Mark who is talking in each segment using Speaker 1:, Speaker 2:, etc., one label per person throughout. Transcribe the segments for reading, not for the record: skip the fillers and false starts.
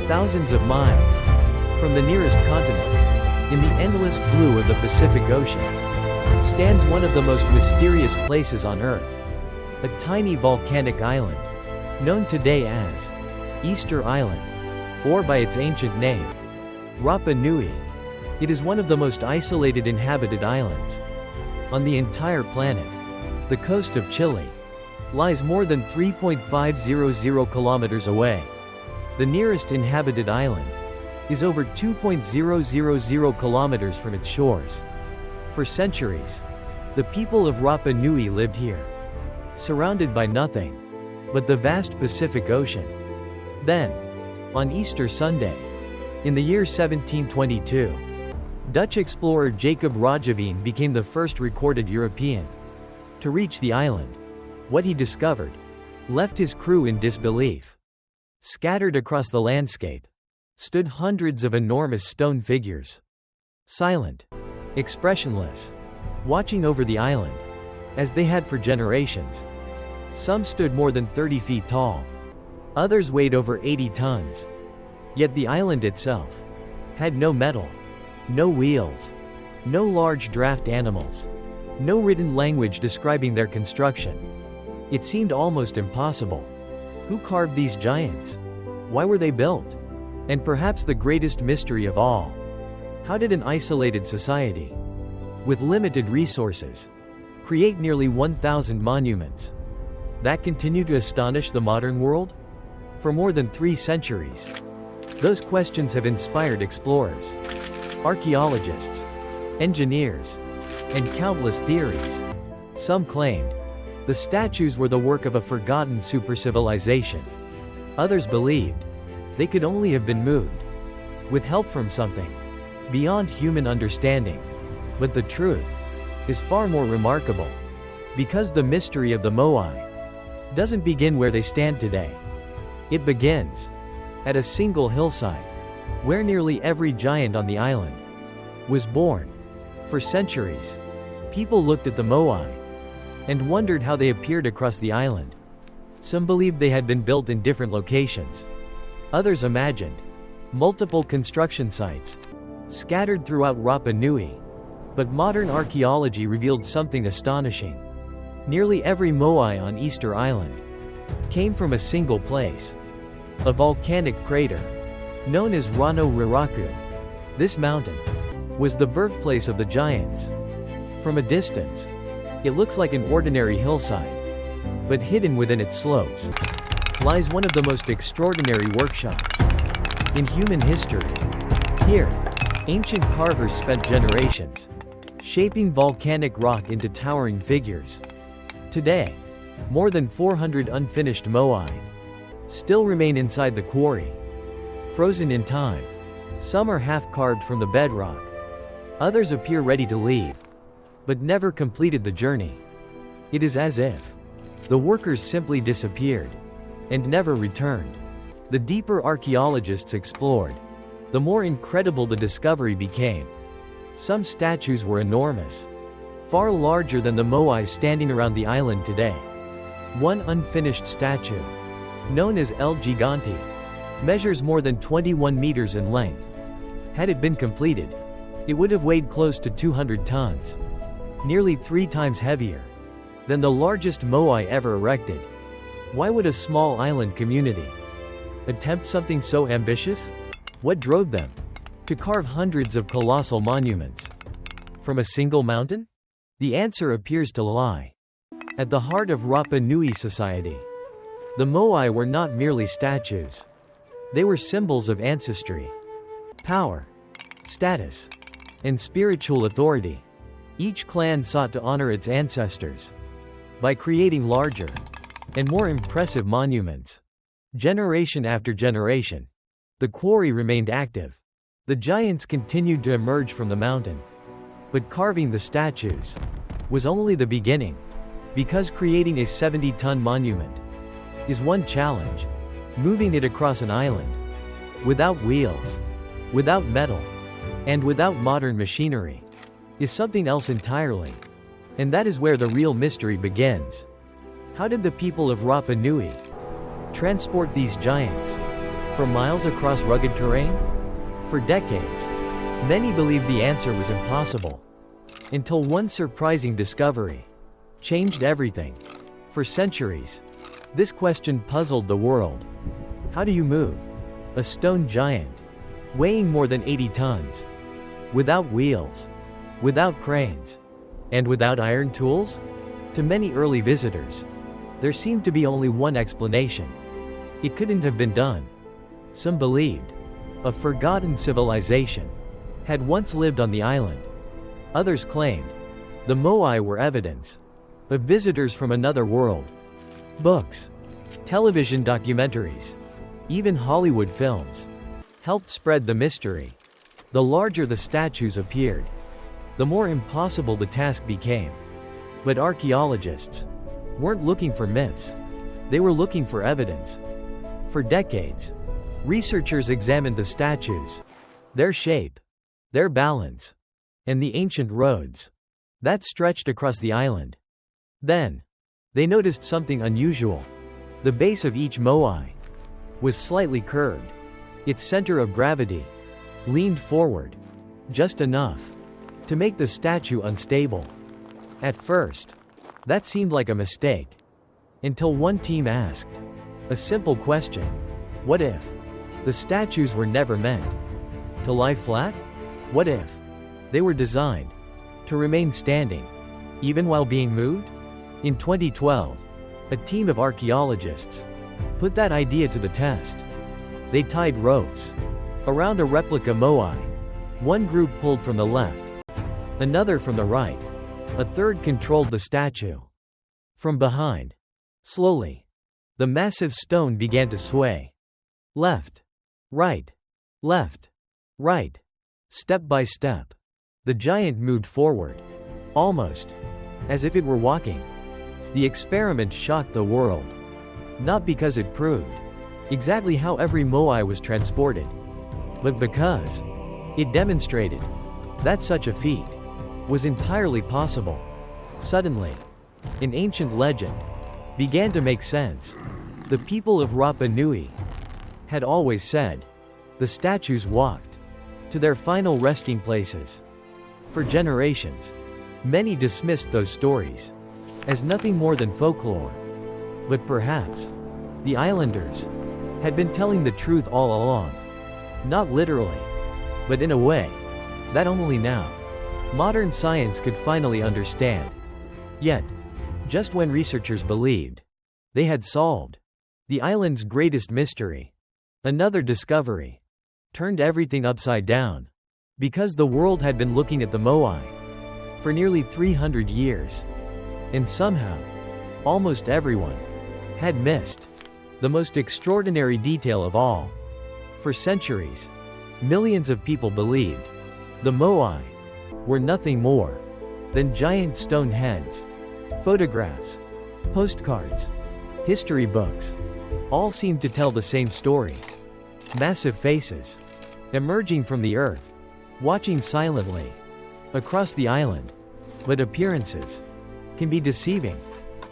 Speaker 1: thousands of miles from the nearest continent, in the endless blue of the Pacific Ocean, stands one of the most mysterious places on Earth. A tiny volcanic island, known today as Easter Island, or by its ancient name, Rapa Nui. It is one of the most isolated inhabited islands on the entire planet. The coast of Chile lies more than 3.500 kilometers away. The nearest inhabited island is over 2.000 kilometers from its shores. For centuries, the people of Rapa Nui lived here, surrounded by nothing but the vast Pacific Ocean. Then, on Easter Sunday, in the year 1722, Dutch explorer Jacob Roggeveen became the first recorded European to reach the island. What he discovered left his crew in disbelief. Scattered across the landscape stood hundreds of enormous stone figures, silent, expressionless, watching over the island, as they had for generations. Some stood more than 30 feet tall. Others weighed over 80 tons. Yet the island itself had no metal, no wheels, no large draft animals, no written language describing their construction. It seemed almost impossible. Who carved these giants? Why were they built? And perhaps the greatest mystery of all, how did an isolated society, with limited resources, create nearly 1,000 monuments that continue to astonish the modern world? For more than 3 centuries, those questions have inspired explorers, archaeologists, engineers, and countless theories. Some claimed the statues were the work of a forgotten supercivilization. Others believed they could only have been moved with help from something beyond human understanding. But the truth is far more remarkable, because the mystery of the Moai doesn't begin where they stand today. It begins at a single hillside, where nearly every giant on the island was born. For centuries, people looked at the Moai and wondered how they appeared across the island. Some believed they had been built in different locations. Others imagined multiple construction sites scattered throughout Rapa Nui. But modern archaeology revealed something astonishing. Nearly every Moai on Easter Island came from a single place, a volcanic crater known as Rano Raraku. This mountain was the birthplace of the giants. From a distance, it looks like an ordinary hillside, but hidden within its slopes lies one of the most extraordinary workshops in human history. Here, ancient carvers spent generations shaping volcanic rock into towering figures. Today, more than 400 unfinished Moai still remain inside the quarry, frozen in time. Some are half carved from the bedrock. Others appear ready to leave, but never completed the journey. It is as if the workers simply disappeared and never returned. The deeper archaeologists explored, the more incredible the discovery became. Some statues were enormous, far larger than the Moai standing around the island today. One unfinished statue, known as El Gigante, measures more than 21 meters in length. Had it been completed, it would have weighed close to 200 tons, nearly 3 times heavier than the largest Moai ever erected. Why would a small island community attempt something so ambitious? What drove them to carve hundreds of colossal monuments from a single mountain? The answer appears to lie at the heart of Rapa Nui society. The Moai were not merely statues. They were symbols of ancestry, power, status, and spiritual authority. Each clan sought to honor its ancestors by creating larger and more impressive monuments. Generation after generation, the quarry remained active. The giants continued to emerge from the mountain. But carving the statues was only the beginning, because creating a 70-ton monument is one challenge. Moving it across an island, without wheels, without metal, and without modern machinery, is something else entirely. And that is where the real mystery begins. How did the people of Rapa Nui transport these giants For miles across rugged terrain? For decades, many believed the answer was impossible. Until one surprising discovery changed everything. For centuries, this question puzzled the world. How do you move a stone giant, weighing more than 80 tons, without wheels, without cranes, and without iron tools? To many early visitors, there seemed to be only one explanation. It couldn't have been done. Some believed a forgotten civilization had once lived on the island. Others claimed the Moai were evidence of visitors from another world. Books, television documentaries, even Hollywood films helped spread the mystery. The larger the statues appeared, the more impossible the task became. But archaeologists weren't looking for myths. They were looking for evidence. For decades, researchers examined the statues, their shape, their balance, and the ancient roads that stretched across the island. Then, they noticed something unusual. The base of each Moai was slightly curved. Its center of gravity leaned forward, just enough to make the statue unstable. At first, that seemed like a mistake, until one team asked a simple question. What if the statues were never meant to lie flat? What if they were designed to remain standing, even while being moved? In 2012, a team of archaeologists put that idea to the test. They tied ropes around a replica Moai. One group pulled from the left, another from the right, a third controlled the statue from behind. Slowly, the massive stone began to sway. Left, right, left, right. Step by step, the giant moved forward, almost as if it were walking. The experiment shocked the world, not because it proved exactly how every Moai was transported, but because it demonstrated that such a feat was entirely possible. Suddenly, an ancient legend began to make sense. The people of Rapa Nui had always said the statues walked to their final resting places. For generations, many dismissed those stories as nothing more than folklore. But perhaps the islanders had been telling the truth all along. Not literally, but in a way that only now modern science could finally understand. Yet, just when researchers believed they had solved the island's greatest mystery, another discovery turned everything upside down. Because the world had been looking at the Moai for nearly 300 years, and somehow, almost everyone had missed the most extraordinary detail of all. For centuries, millions of people believed the Moai were nothing more than giant stone heads. Photographs, postcards, history books, all seemed to tell the same story. Massive faces emerging from the earth, watching silently across the island. But appearances can be deceiving.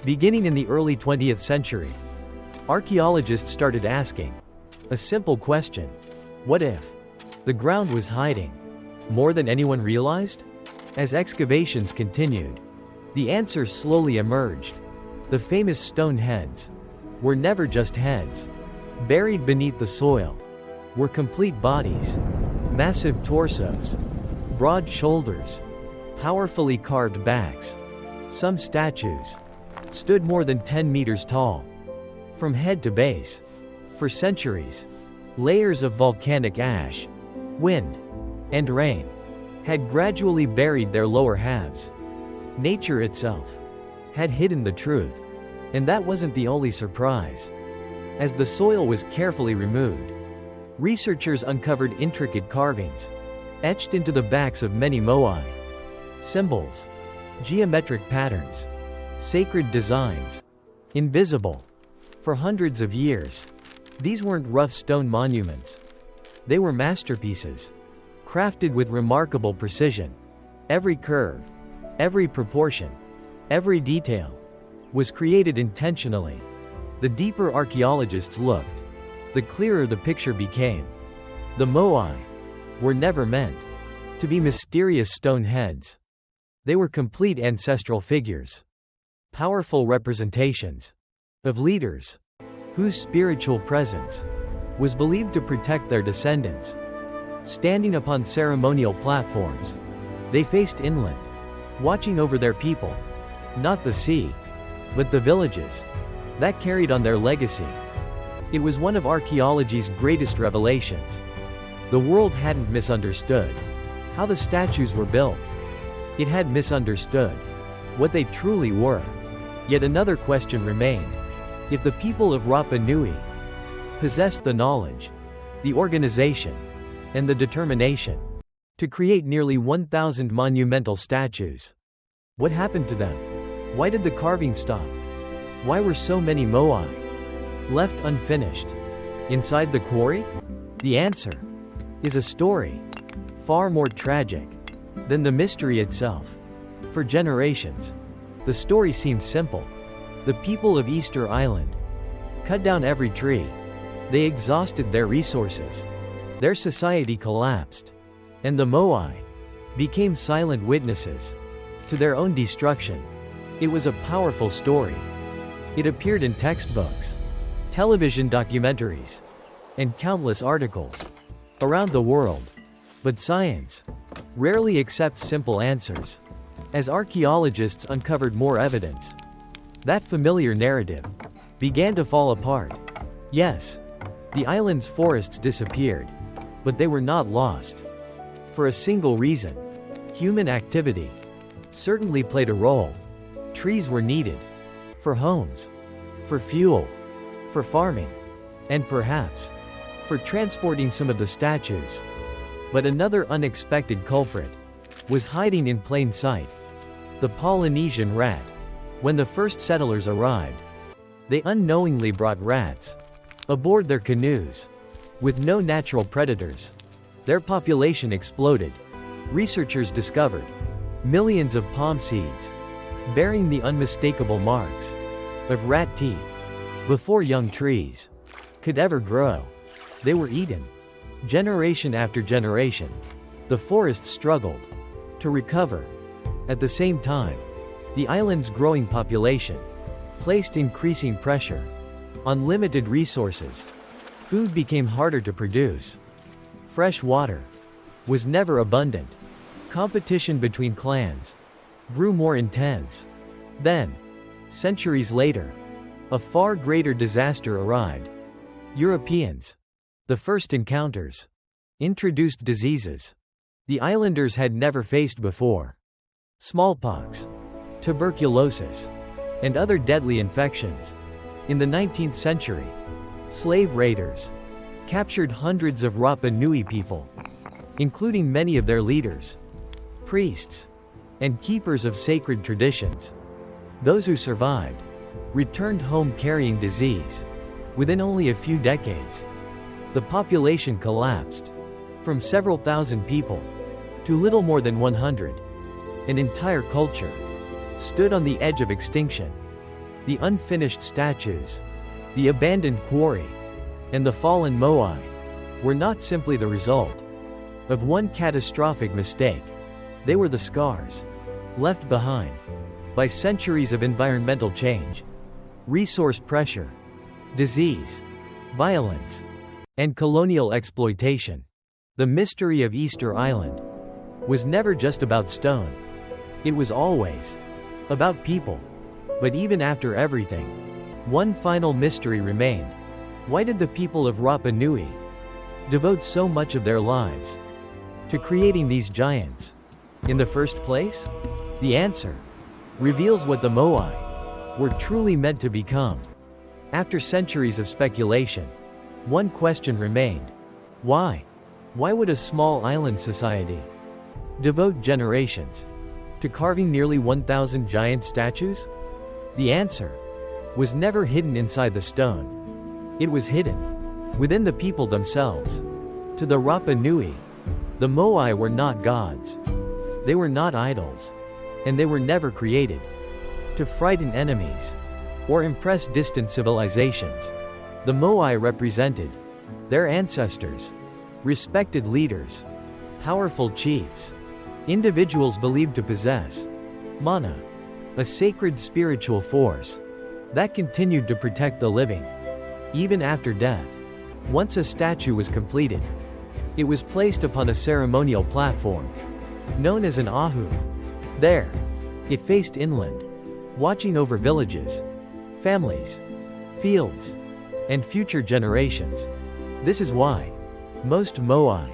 Speaker 1: Beginning in the early 20th century, archaeologists started asking a simple question. What if the ground was hiding more than anyone realized? As excavations continued, the answer slowly emerged. The famous stone heads were never just heads. Buried beneath the soil were complete bodies, massive torsos, broad shoulders, powerfully carved backs. Some statues stood more than 10 meters tall, from head to base. For centuries, layers of volcanic ash, wind, and rain had gradually buried their lower halves. Nature itself had hidden the truth, and that wasn't the only surprise. As the soil was carefully removed, researchers uncovered intricate carvings etched into the backs of many Moai. Symbols, geometric patterns, sacred designs, invisible for hundreds of years. These weren't rough stone monuments. They were masterpieces, crafted with remarkable precision. Every curve, every proportion, every detail was created intentionally. The deeper archaeologists looked, the clearer the picture became. The Moai were never meant to be mysterious stone heads. They were complete ancestral figures, powerful representations of leaders whose spiritual presence was believed to protect their descendants. Standing upon ceremonial platforms, they faced inland, watching over their people, not the sea, but the villages that carried on their legacy. It was one of archaeology's greatest revelations. The world hadn't misunderstood how the statues were built. It had misunderstood what they truly were. Yet another question remained. If the people of Rapa Nui possessed the knowledge, the organization, and the determination to create nearly 1,000 monumental statues, what happened to them? Why did the carving stop? Why were so many Moai left unfinished inside the quarry? The answer is a story far more tragic than the mystery itself. For generations, the story seemed simple. The people of Easter Island cut down every tree. They exhausted their resources. Their society collapsed, and the Moai became silent witnesses to their own destruction. It was a powerful story. It appeared in textbooks, television documentaries, and countless articles around the world. But science rarely accepts simple answers. As archaeologists uncovered more evidence, that familiar narrative began to fall apart. Yes, the island's forests disappeared, but they were not lost for a single reason. Human activity certainly played a role. Trees were needed for homes, for fuel, for farming, and perhaps for transporting some of the statues. But another unexpected culprit was hiding in plain sight: the Polynesian rat. When the first settlers arrived, they unknowingly brought rats aboard their canoes. With no natural predators, their population exploded. Researchers discovered millions of palm seeds bearing the unmistakable marks of rat teeth. Before young trees could ever grow, they were eaten. Generation after generation, the forest struggled to recover. At the same time, the island's growing population placed increasing pressure on limited resources. Food became harder to produce. Fresh water was never abundant. Competition between clans grew more intense. Then, centuries later, a far greater disaster arrived. Europeans, the first encounters, introduced diseases the islanders had never faced before: smallpox, tuberculosis, and other deadly infections. In the 19th century, slave raiders captured hundreds of Rapa Nui people, including many of their leaders, priests, and keepers of sacred traditions. Those who survived returned home carrying disease. Within only a few decades, the population collapsed from several thousand people to little more than 100. An entire culture stood on the edge of extinction. The unfinished statues, the abandoned quarry, and the fallen Moai were not simply the result of one catastrophic mistake. They were the scars left behind by centuries of environmental change, resource pressure, disease, violence, and colonial exploitation. The mystery of Easter Island was never just about stone. It was always about people. But even after everything, one final mystery remained. Why did the people of Rapa Nui devote so much of their lives to creating these giants in the first place? The answer reveals what the Moai were truly meant to become. After centuries of speculation, one question remained. Why? Why would a small island society devote generations to carving nearly 1,000 giant statues? The answer was never hidden inside the stone. It was hidden within the people themselves. To the Rapa Nui, the Moai were not gods. They were not idols. And they were never created to frighten enemies or impress distant civilizations. The Moai represented Their ancestors, respected leaders, powerful chiefs, individuals believed to possess mana, a sacred spiritual force that continued to protect the living, even after death. Once a statue was completed, it was placed upon a ceremonial platform, known as an ahu. There, it faced inland, watching over villages, families, fields, and future generations. This is why most Moai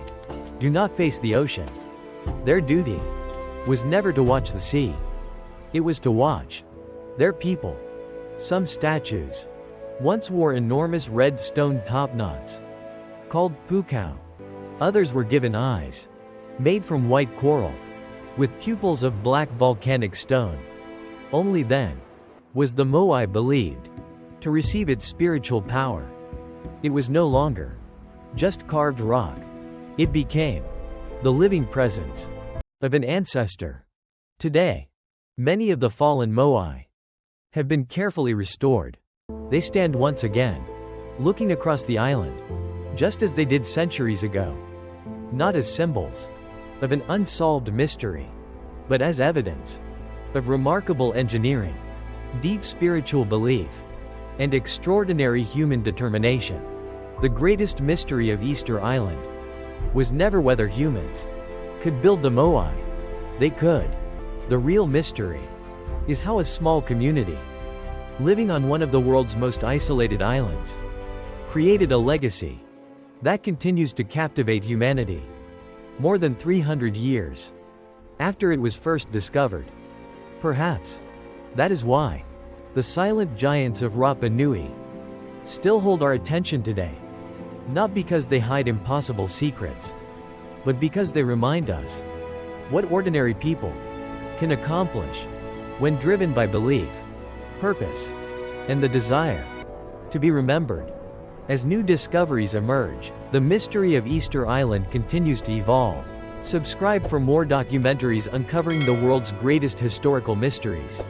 Speaker 1: do not face the ocean. Their duty was never to watch the sea. It was to watch their people. Some statues once wore enormous red stone topknots, called pukau. Others were given eyes, made from white coral, with pupils of black volcanic stone. Only then was the Moai believed to receive its spiritual power. It was no longer just carved rock. It became the living presence of an ancestor. Today, many of the fallen Moai have been carefully restored. They stand once again, looking across the island, just as they did centuries ago, not as symbols of an unsolved mystery, but as evidence of remarkable engineering, deep spiritual belief, and extraordinary human determination. The greatest mystery of Easter Island was never whether humans could build the Moai. They could. The real mystery is how a small community, living on one of the world's most isolated islands, created a legacy that continues to captivate humanity. More than 300 years after it was first discovered. Perhaps that is why the silent giants of Rapa Nui still hold our attention today. Not because they hide impossible secrets, but because they remind us what ordinary people can accomplish when driven by belief, purpose, and the desire to be remembered. As new discoveries emerge, the mystery of Easter Island continues to evolve. Subscribe for more documentaries uncovering the world's greatest historical mysteries.